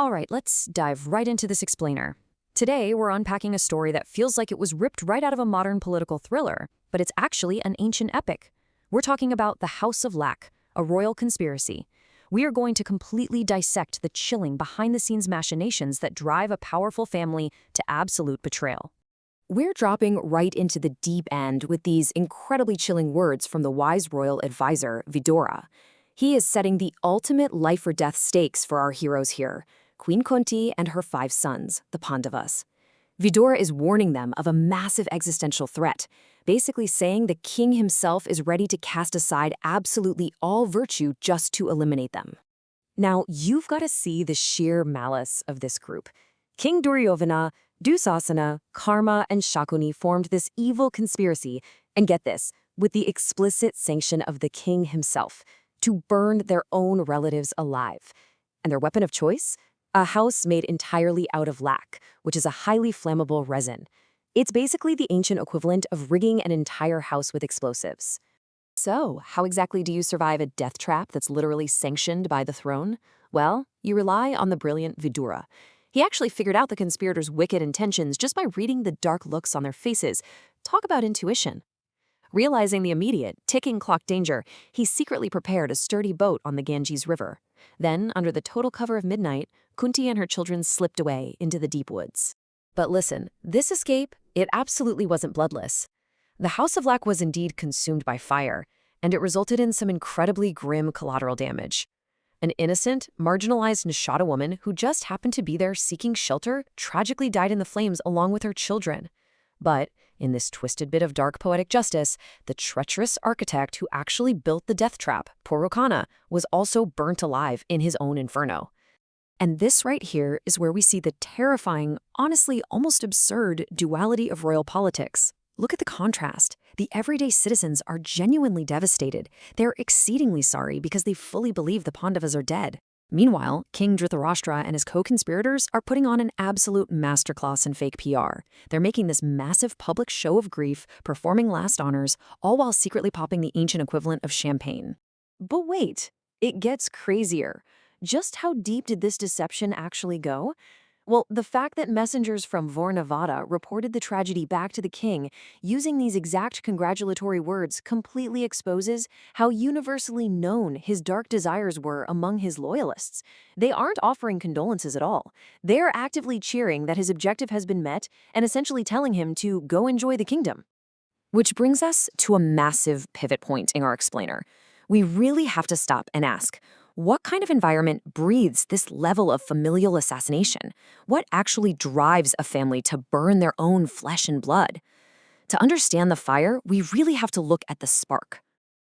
All right, let's dive right into this explainer. Today, we're unpacking a story that feels like it was ripped right out of a modern political thriller, but it's actually an ancient epic. We're talking about the House of Lac, a royal conspiracy. We are going to completely dissect the chilling behind-the-scenes machinations that drive a powerful family to absolute betrayal. We're dropping right into the deep end with these incredibly chilling words from the wise royal advisor, Vidura. He is setting the ultimate life-or-death stakes for our heroes here, Queen Kunti and her 5 sons, the Pandavas. Vidura is warning them of a massive existential threat, basically saying the king himself is ready to cast aside absolutely all virtue just to eliminate them. Now, you've got to see the sheer malice of this group. King Duryodhana, Duhsasana, Karna, and Sakuni formed this evil conspiracy, and get this, with the explicit sanction of the king himself, to burn their own relatives alive. And their weapon of choice? A house made entirely out of lac, which is a highly flammable resin. It's basically the ancient equivalent of rigging an entire house with explosives. So, how exactly do you survive a death trap that's literally sanctioned by the throne? Well, you rely on the brilliant Vidura. He actually figured out the conspirators' wicked intentions just by reading the dark looks on their faces. Talk about intuition. Realizing the immediate, ticking clock danger, he secretly prepared a sturdy boat on the Ganges River. Then, under the total cover of midnight, Kunti and her children slipped away into the deep woods. But listen, this escape, it absolutely wasn't bloodless. The House of Lac was indeed consumed by fire, and it resulted in some incredibly grim collateral damage. An innocent, marginalized Nishada woman who just happened to be there seeking shelter tragically died in the flames along with her children. But, in this twisted bit of dark poetic justice, the treacherous architect who actually built the death trap, Purochana, was also burnt alive in his own inferno. And this right here is where we see the terrifying, honestly almost absurd duality of royal politics. Look at the contrast. The everyday citizens are genuinely devastated. They're exceedingly sorry because they fully believe the Pandavas are dead. Meanwhile, King Dhritarashtra and his co-conspirators are putting on an absolute masterclass in fake PR. They're making this massive public show of grief, performing last honors, all while secretly popping the ancient equivalent of champagne. But wait, it gets crazier. Just how deep did this deception actually go? Well, the fact that messengers from Varanavata reported the tragedy back to the king using these exact congratulatory words completely exposes how universally known his dark desires were among his loyalists. They aren't offering condolences at all. They're actively cheering that his objective has been met and essentially telling him to go enjoy the kingdom. Which brings us to a massive pivot point in our explainer. We really have to stop and ask, what kind of environment breathes this level of familial assassination? What actually drives a family to burn their own flesh and blood? To understand the fire, we really have to look at the spark.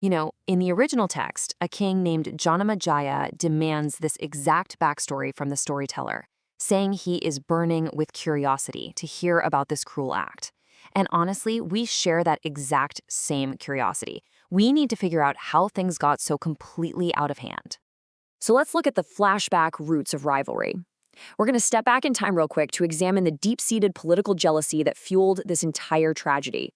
You know, in the original text, a king named Janamajaya demands this exact backstory from the storyteller, saying he is burning with curiosity to hear about this cruel act. And honestly, we share that exact same curiosity. We need to figure out how things got so completely out of hand. So let's look at the flashback roots of rivalry. We're going to step back in time real quick to examine the deep-seated political jealousy that fueled this entire tragedy.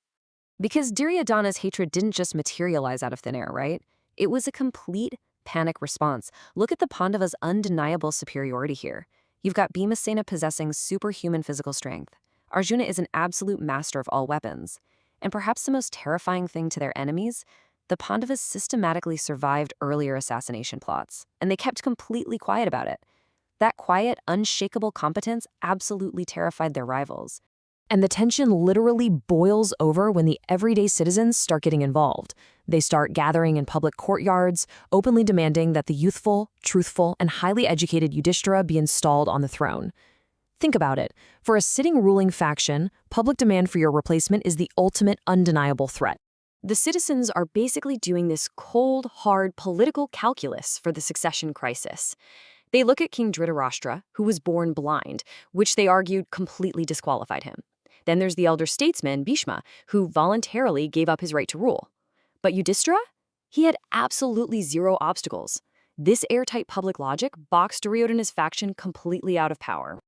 Because Duryodhana's hatred didn't just materialize out of thin air, right? It was a complete panic response. Look at the Pandavas' undeniable superiority here. You've got Bhimasena possessing superhuman physical strength. Arjuna is an absolute master of all weapons. And perhaps the most terrifying thing to their enemies, the Pandavas systematically survived earlier assassination plots, and they kept completely quiet about it. That quiet, unshakable competence absolutely terrified their rivals. And the tension literally boils over when the everyday citizens start getting involved. They start gathering in public courtyards, openly demanding that the youthful, truthful, and highly educated Yudhishthira be installed on the throne. Think about it. For a sitting ruling faction, public demand for your replacement is the ultimate undeniable threat. The citizens are basically doing this cold, hard political calculus for the succession crisis. They look at King Dhritarashtra, who was born blind, which they argued completely disqualified him. Then there's the elder statesman, Bhishma, who voluntarily gave up his right to rule. But Yudhishthira? He had absolutely zero obstacles. This airtight public logic boxed Duryodhana's faction completely out of power.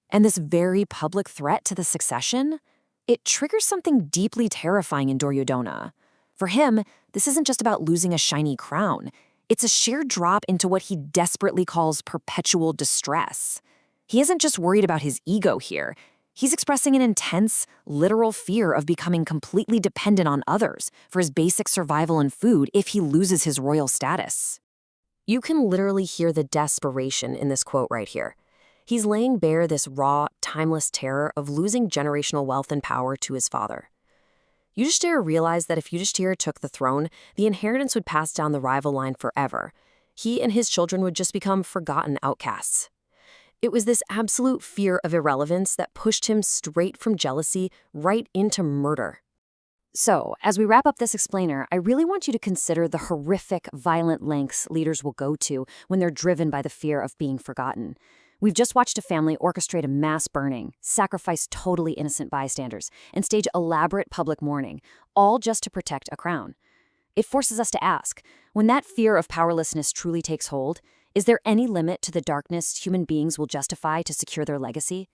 And this very public threat to the succession? It triggers something deeply terrifying in Duryodhana. For him, this isn't just about losing a shiny crown. It's a sheer drop into what he desperately calls perpetual distress. He isn't just worried about his ego here. He's expressing an intense, literal fear of becoming completely dependent on others for his basic survival and food if he loses his royal status. You can literally hear the desperation in this quote right here. He's laying bare this raw, timeless terror of losing generational wealth and power to his father. Yudhishthira realized that if Yudhishthira took the throne, the inheritance would pass down the rival line forever. He and his children would just become forgotten outcasts. It was this absolute fear of irrelevance that pushed him straight from jealousy right into murder. So, as we wrap up this explainer, I really want you to consider the horrific, violent lengths leaders will go to when they're driven by the fear of being forgotten. We've just watched a family orchestrate a mass burning, sacrifice totally innocent bystanders, and stage elaborate public mourning, all just to protect a crown. It forces us to ask, when that fear of powerlessness truly takes hold, is there any limit to the darkness human beings will justify to secure their legacy?